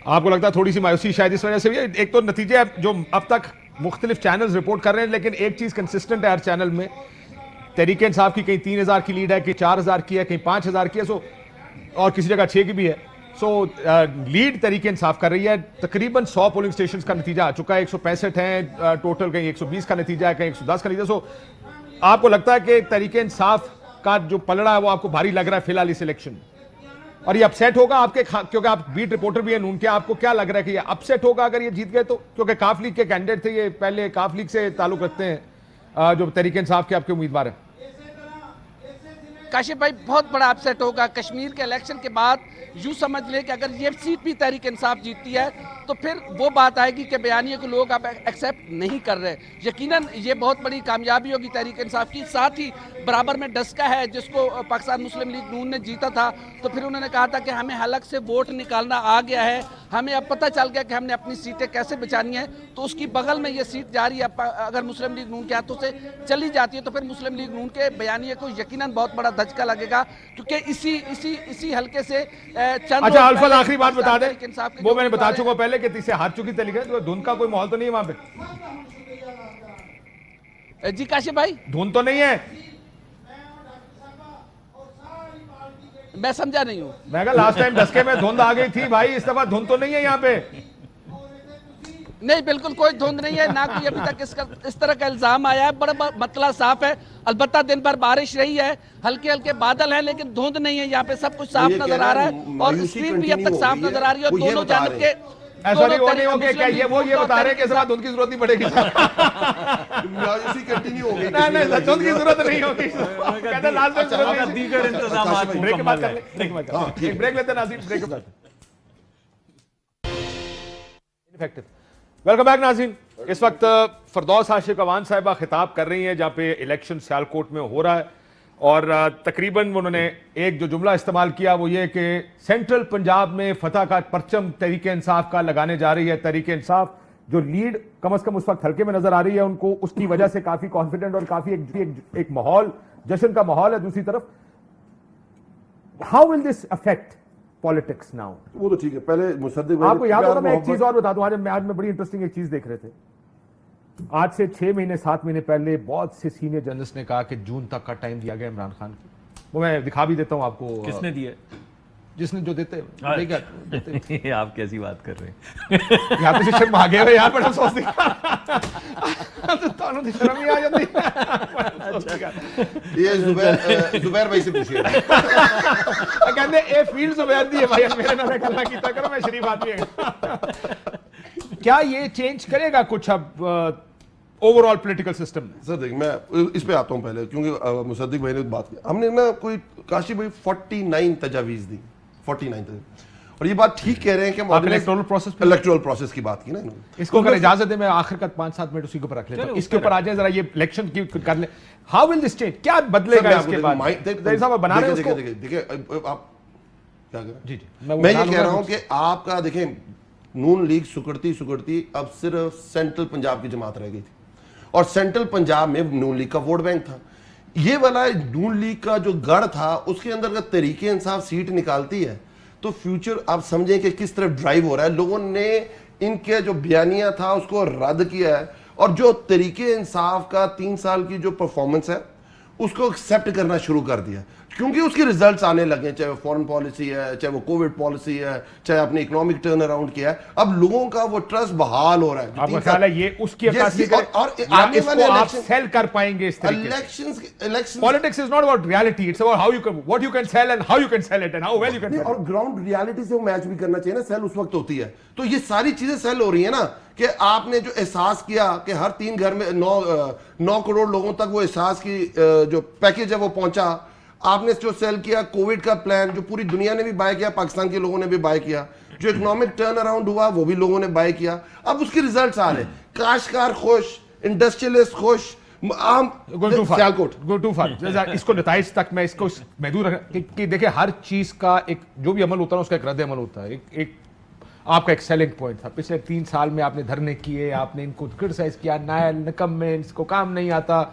آپ کو لگتا ہے تھوڑی سی مایوسی شاید اس وجہ سے بھی؟ ایک تو نتیجے جو اب تک مختلف چینلز رپورٹ کر رہے ہیں، لیکن ایک چیز کنسسٹنٹ ہے ہر چینل میں، تحریک انصاف کی کہیں 3000 کی لیڈ ہے، کہیں 4000 کی ہے، کہیں 5000 کی ہے، اور کسی جگہ 6 کی بھی ہے. لیڈ تحریک انصاف کر رہی ہے. تقریباً 100 پولنگ سٹیشنز کا نتیجہ آ چکا ہے، 165 ہیں ٹوٹل، کہیں 120 کا نتیجہ ہے، کہیں 110 کا نتیجہ. آپ کو لگتا ہے کہ تحریک انصاف کا جو پلڑا ہے وہ آپ کو بھاری لگ رہا ہے فی الحال اس الیکشن میں، اور یہ اپسیٹ ہوگا آپ کے، کیونکہ آپ بیٹ رپورٹر بھی ہیں نون کے، آپ کو کیا لگ رہا ہے کہ یہ اپسیٹ ہوگا اگر یہ جیت گئے تو؟ کیونکہ کاف لیگ کے کینڈیڈیٹ تھے، یہ پہلے کاف لیگ سے تعلق رکھتے ہیں جو تحریک انصاف کے آپ کے امیدوار ہیں. کاشف بھائی بہت بڑا اپسیٹ ہوگا. کشمیر کے الیکشن کے بعد یوں سمجھ لیں کہ اگر یہ سیٹ بھی تحریک انصاف جیتتی ہے تو پھر وہ بات آئے گی کہ بیانیے کو لوگ اب ایکسیپٹ نہیں کر رہے. یقیناً یہ بہت بڑی کامیابی ہوگی تحریک انصاف کی. ساتھ ہی برابر میں ڈسکا ہے جس کو پاکستان مسلم لیگ نون نے جیتا تھا، تو پھر انہوں نے کہا تھا کہ ہمیں حلق سے ووٹ نکالنا آ گیا ہے، ہمیں اب پتہ چل گیا کہ ہم نے اپنی سیٹیں کیسے بچانی ہیں. تو اس کی بغل میں یہ سیٹ جاری ہے، اگر مسلم لیگ نون کے ہاتھوں سے چلی جاتی ہے تو پھر مسلم لیگ نون کے بیانیے کو یقیناً بہت بڑا دھچکا لگے گا، کیونکہ اسی حلقے سے چند. اچھا الفت آخری بات بتا دیں، وہ میں نے بتا چکا پہلے کہ اسے ہار چکی تحریک ہے، دھند کا کوئی ماحول تو نہیں ہے وہاں پہ؟ جی کاشف بھائی دھند تو نہیں ہے؟ میں سمجھا نہیں ہوں. میں کہا لاسٹ ٹائم دسکے میں دھند آ گئی تھی بھائی، اس دفعہ دھند تو نہیں ہے یہاں پہ؟ نہیں بالکل کوئی دھند نہیں ہے، نہ کوئی ابھی تک اس طرح کا الزام آیا ہے. بڑا مطلع صاف ہے. البتہ دن بھر بارش رہی ہے، ہلکے ہلکے بادل ہیں، لیکن دھند نہیں ہے. یہاں پہ سب کچھ صاف نظر آ رہا ہے اور اسکرین بھی اب تک صاف نظر آ رہی ہے. اور دونوں جانب کے ایسا نہیں ہوگا کہ یہ بتا رہے ہیں کہ اس بات دھند کی ضرورت نہیں پڑے گی. نہیں دھند کی ضرورت نہیں ہوگی. کہتے ہیں لاسٹ ٹائم دیگر انتظامات بریک کے بعد کر لیں، بریک لیتے ہیں ناظرین، بریک کے بعد. ویلکم بیک ناظرین. اس وقت فردوس عاشق اوان صاحبہ خطاب کر رہی ہیں جہاں پہ الیکشن سیالکوٹ میں ہو رہا ہے، اور تقریباً انہوں نے ایک جو جملہ استعمال کیا وہ یہ کہ سینٹرل پنجاب میں فتح کا پرچم تحریک انصاف کا لگانے جا رہی ہے. تحریک انصاف جو لیڈ کم از کم اس وقت حلقے میں نظر آ رہی ہے ان کو اس کی وجہ سے کافی کانفیڈنٹ اور کافی ایک ماحول، جشن کا ماحول ہے. دوسری طرف how will this affect politics now? وہ تو ٹھیک ہے، پہلے مصدق آپ کو یاد ہوگا، میں ایک چیز اور بتا دوں، آج میں بڑی انٹرسٹنگ ایک چیز دیکھ رہے تھے. آج سے 6 مہینے 7 مہینے پہلے بہت سے سینئر جرنلسٹ نے کہا کہ جون تک کا ٹائم دیا گیا عمران خان کو. وہ میں دکھا بھی دیتا ہوں آپ کو. کس نے دیا؟ جس نے جو دیتے آپ کیسی بات کر رہے ہیں؟ یہاں پہ شرم آ گئے یہاں بڑا افسوس شرم ہی آ جاتی. یہ زبیر بھائی سے پوچھیے. کہتے اے فیلڈ زبیر دی ہے بھائی، میرے نام گلا کیتا کرو، میں شریف آدمی ہوں. کیا یہ چینج کرے گا کچھ اب اوور آل پولیٹیکل سسٹم میں؟ سر دیکھ، میں اس پہ آتا ہوں پہلے، کیونکہ مصدق بھائی نے بات کی. ہم نے نا کوئی کاشی بھائی 49 تجاویز دی، 49 اور یہ بات ٹھیک کہہ رہے ہیں کہ الیکٹورل پروسیس کی بات کی نا. اس کو اگر اجازت ہے میں آخر کا 5-7 منٹ اسی کے اوپر رکھ لیتا ہوں. اس کے اوپر آ جائیں ذرا، یہ الیکشن کی کر لیں. How will this change? کیا بدلے گا اس کے بعد؟ بنا رہے ہیں دیکھیں آپ کیا کر رہے ہیں. جی میں یہ کہہ رہا ہوں کہ آپ کا دیکھیں نون لیگ سکڑتی اب صرف سینٹرل پنجاب کی جماعت رہ گئی تھی، اور سینٹرل پنجاب میں نون لیگ کا ووٹ بینک تھا. یہ والا نون لیگ کا جو گڑھ تھا اس کے اندر اگر تحریک انصاف سیٹ نکالتی ہے تو فیوچر آپ سمجھیں کہ کس طرف ڈرائیو ہو رہا ہے. لوگوں نے ان کے جو بیانیہ تھا اس کو رد کیا ہے، اور جو تحریک انصاف کا 3 سال کی جو پرفارمنس ہے اس کو ایکسیپٹ کرنا شروع کر دیا، کیونکہ اس کے ریزلٹس آنے لگے، چاہے وہ فورن پالیسی ہے، چاہے وہ کووڈ پالیسی ہے، چاہے اپنے اکنامک ٹرن اراؤنڈ کیا ہے. اب لوگوں کا وہ ٹرسٹ بحال ہو رہا ہے. آپ کا خیال ہے یہ اس کی عکاسی اس کو آپ سیل کر پائیں گے اس طریقے سے؟ Politics is not about reality, it's about how you can what you can sell and how you can sell it and how well you can. اور گراؤنڈ ریالٹی سے وہ میچ بھی کرنا چاہیے نا. سیل اس وقت ہوتی ہے تو یہ ساری چیزیں سیل ہو رہی ہیں نا، کہ آپ نے جو احساس کیا کہ ہر 3 گھر میں 9 کروڑ لوگوں تک وہ احساس کی جو پیکیج ہے وہ پہنچا. آپ نے جو سیل کیا کووڈ کا پلان، جو پوری دنیا نے بھی بائی کیا، پاکستان کے لوگوں نے بھی بائی کیا. جو اکنامک ٹرن اراؤنڈ ہوا وہ بھی لوگوں نے بائی کیا. اب اس کے ریزلٹس آ رہے ہیں، کاشتکار خوش، انڈسٹریلسٹ خوش. اس کو نتائج تک میں اس کو محدود رکھنا کہ دیکھیں ہر چیز کا ایک جو بھی عمل ہوتا ہے اس کا ایک رد عمل ہوتا ہے. ایک آپ کا ایک سیلنگ پوائنٹ تھا پچھلے 3 سال میں، آپ نے دھرنے کیے، آپ نے ان کو کرٹیسائز کیا، نائل نکمے، اس کو کام نہیں آتا،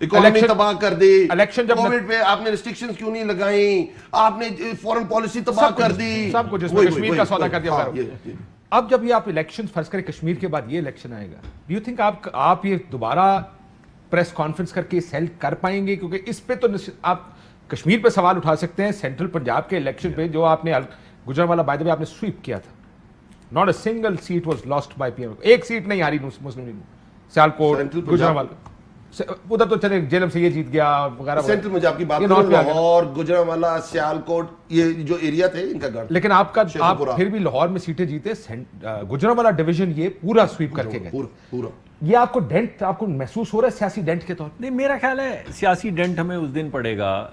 اکانومی تباہ کر دی. الیکشن جب کووڈ پہ آپ نے ریسٹرکشنز کیوں نہیں لگائیں، آپ نے فورن پالیسی تباہ کر دی، سب کچھ، اس میں کشمیر کا سودا کر دیا. اب جب یہ آپ الیکشن فرض کریں کشمیر کے بعد یہ الیکشن آئے گا، ڈو یو تھنک آپ یہ دوبارہ پریس کانفرنس کر کے سیل کر پائیں گے؟ کیونکہ اس پہ تو آپ کشمیر پہ سوال اٹھا سکتے ہیں، سینٹرل پنجاب کے الیکشن پہ جو آپ نے گجرانوالہ بائی دا وے آپ نے سویپ کیا تھا، not a single seat was lost by PM ایم. ایک سیٹ نہیں ہاری مسلم لیگ، سیالکوٹ، گجرانوالہ، ادھر تو چلے جیلم سے یہ جیت گیا وغیرہ. سینٹرل پنجاب کی بات کریں، لاہور، گجرانوالہ، سیالکوٹ، یہ جو ایریا تھے ان کا گڑھ. لیکن آپ پھر بھی لاہور میں سیٹیں جیتے، گجرانوالہ ڈویژن یہ پورا سویپ کر کے گئے. پورا یہ آپ کو ڈینٹ آپ کو محسوس ہو رہا ہے سیاسی ڈینٹ کے طور پر؟ نہیں، میرا خیال ہے سیاسی ڈینٹ ہمیں اس دن پڑے گا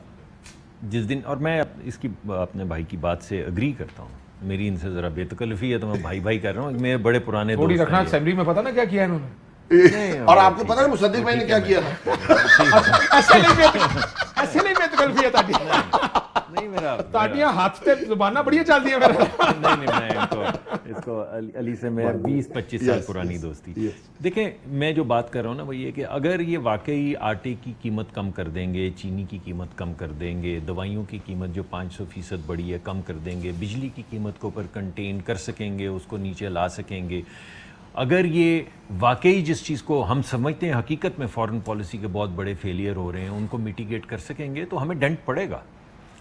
جس دن، اور میں اس کی اپنے بھائی کی بات سے اگری کرتا ہوں، میری ان سے ذرا بے تکلفی ہے تو میں بھائی کر رہا ہوں. میرے بڑے پرانے تھوڑی رکھنا اسمبلی میں، پتہ نا کیا کیا انہوں نے. اور آپ کو پتہ ہے مصدق بھائی نے کیا کیا تھا؟ ایسے نہیں بے تکلفی ہے نہیں، میرا تاٹیاں ہاتھ سے زبانہ بڑی چلتی ہیں میرا. نہیں، میں اس کو علی سے میں 20-25 سال پرانی دوستی. دیکھیں میں جو بات کر رہا ہوں نا وہ یہ کہ اگر یہ واقعی آٹے کی قیمت کم کر دیں گے، چینی کی قیمت کم کر دیں گے، دوائیوں کی قیمت جو 500% بڑی ہے کم کر دیں گے، بجلی کی قیمت کو پر کنٹین کر سکیں گے، اس کو نیچے لا سکیں گے، اگر یہ واقعی جس چیز کو ہم سمجھتے ہیں حقیقت میں فورن پالیسی کے بہت بڑے فیلئر ہو رہے ہیں ان کو میٹیگیٹ کر سکیں گے تو ہمیں ڈنٹ پڑے گا.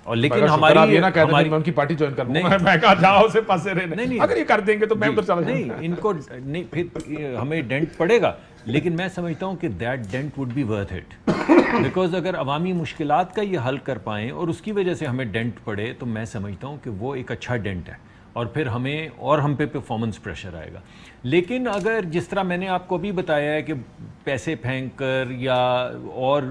اور لیکن ہماری میں ان کی پارٹی جوائن کر لوں گا، میں کہا جاؤ سے پاسے رہنے، اگر یہ کر دیں گے تو میں ادھر چلا جاؤں گا. نہیں، ان کو نہیں، پھر ہمیں ڈنٹ پڑے گا، لیکن میں سمجھتا ہوں کہ that didn't would be worth it, because اگر عوامی مشکلات کا یہ حل کر پائیں اور اس کی وجہ سے ہمیں ڈنٹ پڑے تو میں سمجھتا ہوں کہ وہ ایک اچھا ڈنٹ ہے، اور پھر ہم پہ پرفارمنس پریشر آئے گا. لیکن اگر جس طرح میں نے آپ کو بھی بتایا ہے کہ پیسے پھینک کر یا اور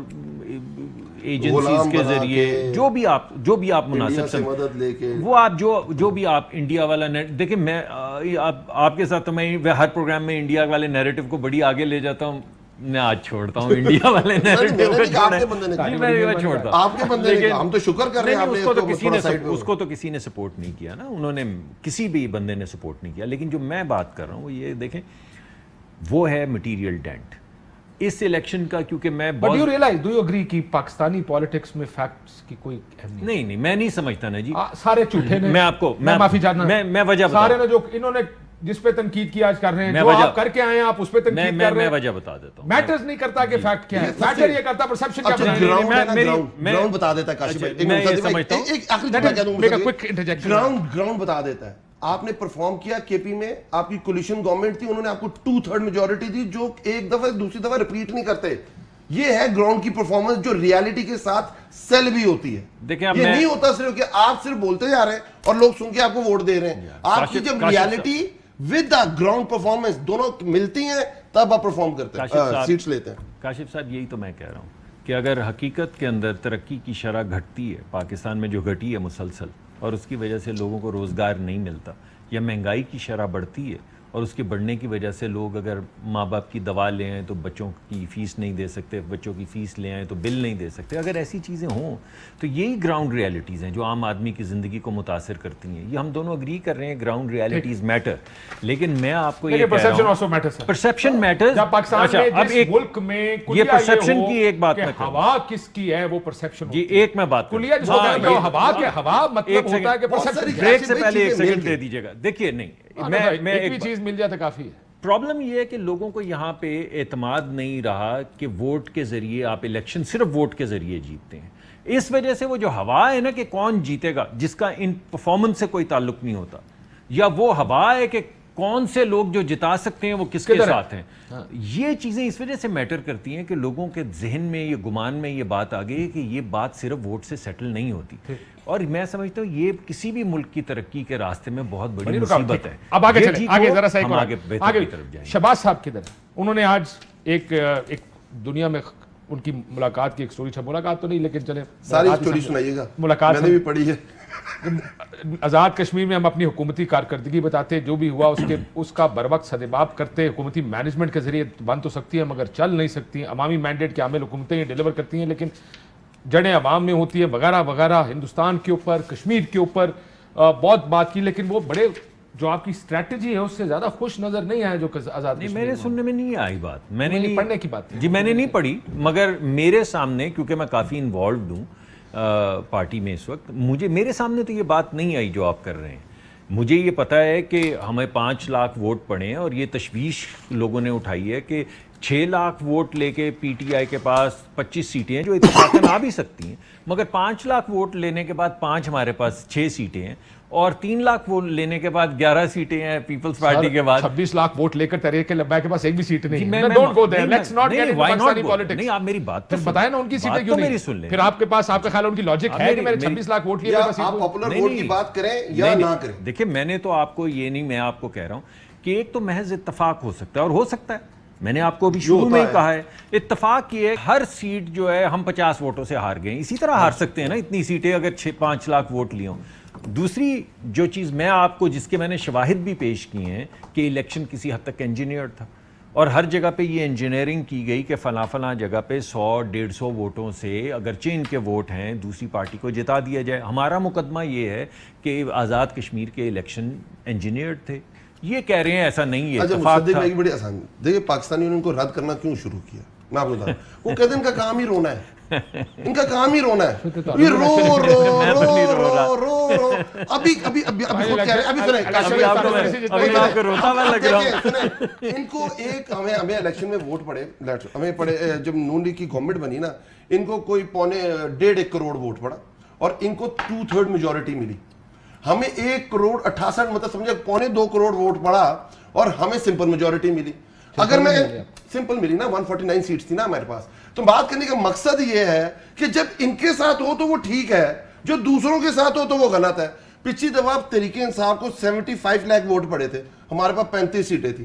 ایجنسیز کے ذریعے جو بھی آپ مناسب مدد لے کے وہ آپ جو بھی آپ انڈیا والا نیٹ دیکھیں، میں آپ کے ساتھ تو میں ہر پروگرام میں انڈیا والے نیریٹو کو بڑی آگے لے جاتا ہوں. میں آج چھوڑتا ہوں انڈیا والے نیریٹو کو. آپ کے بندے نے ہم تو شکر کر رہے ہیں. اس کو تو کسی نے سپورٹ نہیں کیا نا, انہوں نے کسی بھی بندے نے سپورٹ نہیں کیا. لیکن جو میں بات کر رہا ہوں وہ یہ دیکھیں, وہ ہے مٹیریل ڈینٹ اس الیکشن کا. کیونکہ میں But do you realize, do you agree کہ پاکستانی پالیٹکس میں فیکٹس کی کوئی اہمیت نہیں, میں نہیں سمجھتا نا جی. سارے جھوٹے نے. میں آپ کو معافی چاہتا ہوں, میں وجہ بتا, سارے نے جو انہوں نے جس پہ تنقید کی آج کر رہے ہیں, جو آپ کر کے آئے ہیں آپ اس پہ تنقید کر رہے ہیں. میں وجہ بتا دیتا ہوں. میٹرز نہیں کرتا کہ فیکٹ کیا ہے, میٹر یہ کرتا پرسپشن کیا بنا ہے. گراؤنڈ بتا دیتا ہے کاشف بھائی, میں یہ سمجھتا ہوں ایک آخری بات کہہ دوں, گراؤنڈ بتا دیتا ہے. آپ نے پرفارم کیا کے پی میں, آپ کی کولیشن گورنمنٹ تھی, انہوں نے آپ کو 2/3 میجورٹی دی, جو ایک دفعہ دوسری دفعہ ریپیٹ نہیں کرتے. یہ ہے گراؤنڈ کی پرفارمنس جو ریالٹی کے ساتھ سیل بھی ہوتی ہے. یہ نہیں ہوتا صرف کہ آپ صرف بولتے جا رہے ہیں اور لوگ سن کے آپ کو ووٹ دے رہے ہیں. آپ کی جب reality with the ground performance دونوں ملتی ہیں تب آپ پرفارم کرتے ہیں, سیٹس لیتے ہیں. کاشف صاحب یہی تو میں کہہ رہا ہوں کہ اگر حقیقت کے اندر ترقی کی شرح گھٹتی ہے پاکستان میں, جو گھٹی ہے مسلسل, اور اس کی وجہ سے لوگوں کو روزگار نہیں ملتا, یا مہنگائی کی شرح بڑھتی ہے اور اس کے بڑھنے کی وجہ سے لوگ اگر ماں باپ کی دوا لے آئیں تو بچوں کی فیس نہیں دے سکتے, بچوں کی فیس لے آئیں تو بل نہیں دے سکتے, اگر ایسی چیزیں ہوں تو یہی گراؤنڈ ریالٹیز ہیں جو عام آدمی کی زندگی کو متاثر کرتی ہیں. یہ ہم دونوں اگری کر رہے ہیں, گراؤنڈ ریالٹیز میٹر. لیکن میں آپ کو یہ کہہ رہا ہوں, پرسیپشن میٹرز. ملک میں یہ پرسیپشن کی ایک بات میں ہوا کس کی ہے, وہ پرسیپشن. جی ایک میں بات ہوا مطلب ہوتا ہے کہ بریک سے پہلے ایک سیکنڈ دے دیجیے گا. دیکھیے نہیں, میں ایک چیز مل جاتا کافی ہے. پرابلم یہ ہے کہ لوگوں کو یہاں پہ اعتماد نہیں رہا کہ ووٹ کے ذریعے آپ الیکشن صرف ووٹ کے ذریعے جیتتے ہیں. اس وجہ سے وہ جو ہوا ہے نا کہ کون جیتے گا, جس کا ان پرفارمنس سے کوئی تعلق نہیں ہوتا, یا وہ ہوا ہے کہ کون سے لوگ جو جتا سکتے ہیں وہ کس کے ساتھ ہیں, یہ چیزیں اس وجہ سے میٹر کرتی ہیں کہ لوگوں کے ذہن میں یہ گمان میں یہ بات آ گئی ہے کہ یہ بات صرف ووٹ سے سیٹل نہیں ہوتی. اور میں سمجھتا ہوں یہ کسی بھی ملک کی ترقی کے راستے میں بہت بڑی مصیبت ہے. اب آگے چلیں, آگے ذرا سا آگے شہباز صاحب کدھر, انہوں نے آج ایک دنیا میں ان کی ملاقات کی ایک سٹوری, ملاقات تو نہیں لیکن چلیں ساری سٹوری سنائیے گا, ملاقات میں نے بھی پڑھی ہے. آزاد کشمیر میں ہم اپنی حکومتی کارکردگی بتاتے, جو بھی ہوا اس کا بروقت سدباب کرتے. حکومتی مینجمنٹ کے ذریعے بن تو سکتی ہے مگر چل نہیں سکتی. عوامی مینڈیٹ کے عامل حکومتیں یہ ڈیلیور کرتی ہیں لیکن جڑیں عوام میں ہوتی ہیں وغیرہ وغیرہ. ہندوستان کے اوپر, کشمیر کے اوپر بہت بات کی, لیکن وہ بڑے جو آپ کی اسٹریٹجی ہے اس سے زیادہ خوش نظر نہیں آئے جو آزاد کشمیر. میرے سننے میں نہیں آئی بات, میں نے پڑھنے کی بات جی میں نے نہیں پڑھی, مگر میرے سامنے, کیونکہ میں کافی انوالوڈ ہوں پارٹی میں اس وقت, میرے سامنے تو یہ بات نہیں آئی جو آپ کر رہے ہیں. مجھے یہ پتہ ہے کہ ہمیں 5 لاکھ ووٹ پڑے ہیں, اور یہ تشویش لوگوں نے اٹھائی ہے کہ 6 لاکھ ووٹ لے کے پی ٹی آئی کے پاس 25 سیٹیں ہیں جو اتفاقاً آ بھی سکتی ہیں, مگر 5 لاکھ ووٹ لینے کے بعد 5 ہمارے پاس 6 سیٹیں ہیں, اور 3 لاکھ ووٹ لینے کے بعد 11 سیٹیں ہیں پیپلز پارٹی کے بعد. 26 لاکھ ووٹ لے کر تحریک لبیک کے پاس ایک بھی سیٹ نہیں ہے. Don't go there, let's not get into Pakistani politics. نہیں, آپ میری بات تو بتائیں نا, ان کی سیٹیں کیوں نہیں, پھر آپ کے پاس آپ کا خیال ان کی لاجک ہے کہ میں نے 26 لاکھ ووٹ لیے, آپ پاپولر ووٹ کی بات کریں یا نہ کریں. دیکھیں میں نے تو آپ کو یہ نہیں, میں آپ کو کہہ رہا ہوں کہ ایک تو محض اتفاق ہو سکتا ہے, اور ہو سکتا ہے, میں نے آپ کو ابھی شروع میں ہی کہا ہے, اتفاق یہ ہے ہر سیٹ جو ہے ہم 50 ووٹوں سے ہار گئے, اسی طرح ہار سکتے ہیں نا اتنی سیٹیں اگر 5 لاکھ ووٹ لیے ہوں. دوسری جو چیز میں آپ کو, جس کے میں نے شواہد بھی پیش کی ہیں, کہ الیکشن کسی حد تک انجینئرڈ تھا, اور ہر جگہ پہ یہ انجینئرنگ کی گئی کہ فلاں فلاں جگہ پہ 100-150 ووٹوں سے اگرچہ ان کے ووٹ ہیں دوسری پارٹی کو جتا دیا جائے. ہمارا مقدمہ یہ ہے کہ آزاد کشمیر کے الیکشن انجینئرڈ تھے. یہ کہہ رہے ہیں ایسا نہیں ہے, اتفاق تھا. بڑی آسان, دیکھیں پاکستانیوں نے ان کو رد کرنا کیوں شروع کیا, میں آپ کو بتا, وہ کہتے ہیں ان کا کام ہی رونا ہے, ان کا کام ہی رونا ہے, یہ رو رو رو رو رو رو. ابھی خود کہہ رہے ہیں, ان کو ایک ہمیں الیکشن میں ووٹ پڑے, ہمیں پڑے جب نون لیگ کی گورنمنٹ بنی نا, ان کو کوئی 1.5 کروڑ ووٹ پڑا, اور ان کو 2/3 میجورٹی ملی. ہمیں 1 کروڑ 68 مطلب سمجھے 2.25 کروڑ ووٹ پڑا, اور ہمیں سمپل میجورٹی ملی. اگر میں سمپل ملی نا, 149 سیٹس تھی نا ہمارے پاس. تو بات کرنے کا مقصد یہ ہے کہ جب ان کے ساتھ ہو تو وہ ٹھیک ہے, جو دوسروں کے ساتھ ہو تو وہ غلط ہے. پچھلی دفعہ تحریک انصاف کو 75 لاکھ ووٹ پڑے تھے, ہمارے پاس 35 سیٹیں تھی.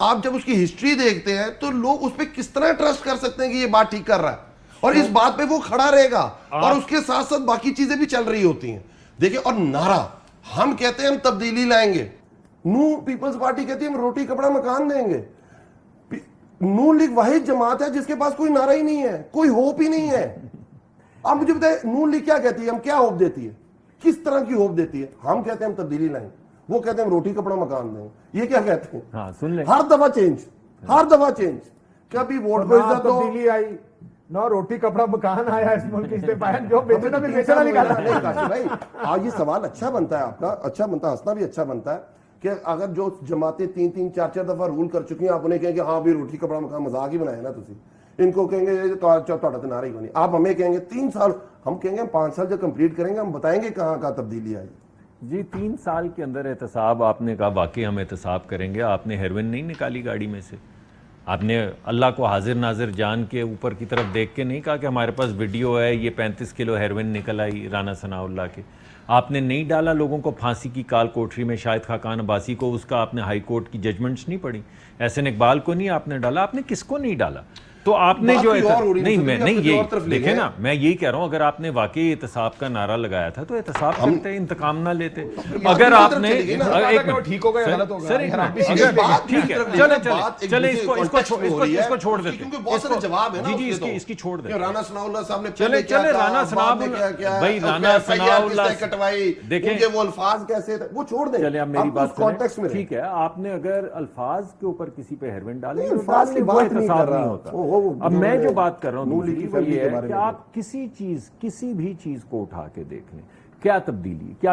آپ جب اس کی ہسٹری دیکھتے ہیں تو لوگ اس پہ کس طرح ٹرسٹ کر سکتے ہیں کہ یہ بات ٹھیک کر رہا ہے اور اس بات پہ وہ کھڑا رہے گا اور اس کے ساتھ ساتھ باقی چیزیں بھی چل رہی ہوتی ہیں. دیکھیں اور نعرہ ہم کہتے ہیں ہم تبدیلی لائیں گے, نون پیپلز پارٹی کہتی ہے ہم روٹی کپڑا مکان دیں گے. نون لیگ واحد جماعت ہے جس کے پاس کوئی نعرہ ہی نہیں ہے, کوئی ہوپ ہی نہیں ہے. آپ مجھے بتائیں نون لیگ کیا کہتی ہے, ہم کیا ہوپ دیتی ہے, کس طرح کی ہوپ دیتی ہے؟ ہم کہتے ہیں ہم تبدیلی لائیں, وہ کہتے ہیں ہم روٹی کپڑا مکان دیں. یہ کیا کہتے ہیں؟ ہاں سن لیں, ہر دفعہ چینج, ہر دفعہ چینج. کبھی ووٹ کو عزت دو, تبدیلی آئی نہ روٹی کپڑا مکان آیا اس ملک اس پہن جو بیچنا بھی بیچنا نکالا. نہیں کاشف بھائی آج یہ سوال اچھا بنتا ہے آپ کا, اچھا بنتا ہے, ہنسنا بھی اچھا بنتا ہے کہ اگر جو جماعتیں 3 4 دفعہ رول کر چکی ہیں آپ انہیں کہیں کہ ہاں بھی روٹی کپڑا مکان مذاق ہی بنایا نا تسی, ان کو کہیں گے تہاڈا تے نعرہ ہی نہیں. آپ ہمیں کہیں گے 3 سال, ہم کہیں گے 5 سال جب کمپلیٹ کریں گے ہم بتائیں گے کہاں کہاں تبدیلی آئی. جی 3 سال کے اندر احتساب, آپ نے کہا واقعی ہم احتساب کریں گے. آپ نے ہیروئن نہیں نکالی گاڑی میں سے, آپ نے اللہ کو حاضر ناظر جان کے اوپر کی طرف دیکھ کے نہیں کہا کہ ہمارے پاس ویڈیو ہے یہ 35 کلو ہیروئن نکل آئی رانا ثناء اللہ کے. آپ نے نہیں ڈالا لوگوں کو پھانسی کی کال کوٹری میں, شاہد خاقان عباسی کو, اس کا آپ نے ہائی کورٹ کی ججمنٹس نہیں پڑھی, احسن اقبال کو نہیں آپ نے ڈالا, آپ نے کس کو نہیں ڈالا؟ تو آپ نے جو نہیں میں نہیں یہ دیکھیں نا, میں یہی کہہ رہا ہوں اگر آپ نے واقعی احتساب کا نعرہ لگایا تھا تو احتساب کرتے, انتقام نہ لیتے. اگر آپ نے ٹھیک ہو گیا غلط ہو سر ٹھیک ہے چلے اس کو چھوڑ دیتے, کیونکہ بہت سارے جواب ہے نا. جی جی اس کی چھوڑ دیں. رانا ثناء اللہ صاحب نے چلے رانا ثناء بھائی, رانا ثناء اللہ کٹوائی دیکھیں وہ الفاظ کیسے تھے وہ چھوڑ دیں. چلے اب میری بات سنیں, ٹھیک ہے آپ نے اگر الفاظ کے اوپر کسی پہ ہیروئن ڈالی تو الفاظ کی بات نہیں کر رہا. اب میں جو بات کر رہا ہوں وہ یہ ہے کہ آپ کسی بھی چیز کو اٹھا کے دیکھ لیں, کیا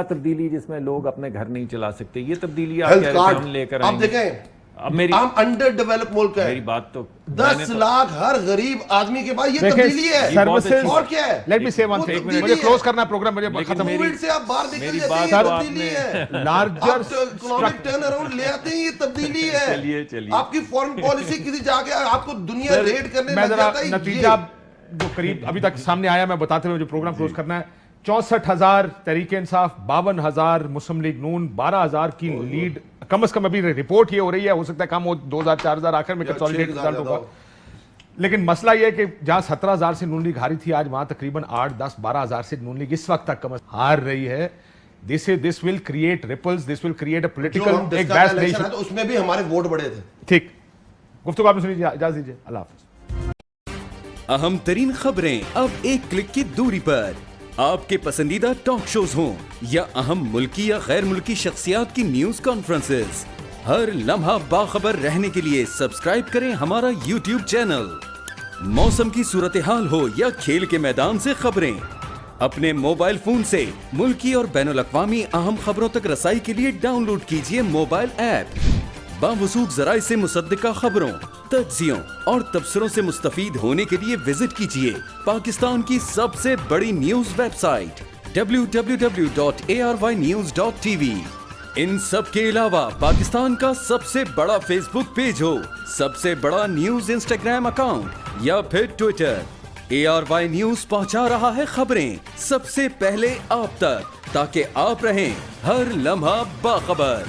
تبدیلی جس میں لوگ اپنے گھر نہیں چلا سکتے, یہ تبدیلی آپ کہہ رہے ہیں ہم لے کر آئیں گے. اب ہم انڈر ڈیولپ ملک ہے, میری بات تو 10 لاکھ ہر غریب آدمی کے پاس, یہ تبدیلی ہے. سروسز اور کیا ہے؟ لیٹ می سے ون تھنگ, مجھے کلوز کرنا پروگرام, مجھے ختم. کووڈ سے آپ باہر نکل جاتے ہیں, یہ تبدیلی ہے. لارجر اکنامک ٹرن اراؤنڈ لے آتے ہیں, یہ تبدیلی ہے. چلیے آپ کی فورن پالیسی کسی جا کے آپ کو دنیا ریٹ کرنے میں لگ ذرا جاتا ہے. نتیجہ جو قریب ابھی تک سامنے آیا میں بتاتے ہوئے جو پروگرام کلوز کرنا ہے, 64,000 تحریک انصاف, 52,000 مسلم لیگ نون, 12,000 کی لیڈ کم از کم. ابھی رپورٹ یہ ہو رہی ہے, ہو سکتا ہے کم ہو 2,000 4,000 آخر میں کنسولیڈیٹ رزلٹ ہوگا. لیکن مسئلہ یہ ہے کہ جہاں 17,000 سے نون لیگ ہاری تھی, آج وہاں تقریباً 8 10 12,000 سے نون لیگ اس وقت تک کم ہار رہی ہے. This will create ripples, this will create a political ایک بیس نیشن. اس میں بھی ہمارے ووٹ بڑے تھے. ٹھیک, گفتگو آپ نے سنی, اجازت دیجیے, اللہ حافظ. اہم ترین خبریں اب ایک کلک کی دوری پر, آپ کے پسندیدہ ٹاک شوز ہوں یا اہم ملکی یا غیر ملکی شخصیات کی نیوز کانفرنسز, ہر لمحہ باخبر رہنے کے لیے سبسکرائب کریں ہمارا YouTube چینل. موسم کی صورتحال ہو یا کھیل کے میدان سے خبریں, اپنے موبائل فون سے ملکی اور بین الاقوامی اہم خبروں تک رسائی کے لیے ڈاؤن لوڈ کیجیے موبائل ایپ. باوثوق ذرائع سے مصدقہ خبروں, تجزیوں اور تبصروں سے مستفید ہونے کے لیے وزٹ کیجیے پاکستان کی سب سے بڑی نیوز ویب سائٹ www.arYnews.tv. ان سب کے علاوہ پاکستان کا سب سے بڑا فیس بک پیج ہو, سب سے بڑا نیوز انسٹاگرام اکاؤنٹ یا پھر ٹویٹر, ARY نیوز پہنچا رہا ہے خبریں سب سے پہلے آپ تک, تاکہ آپ رہیں ہر لمحہ باخبر.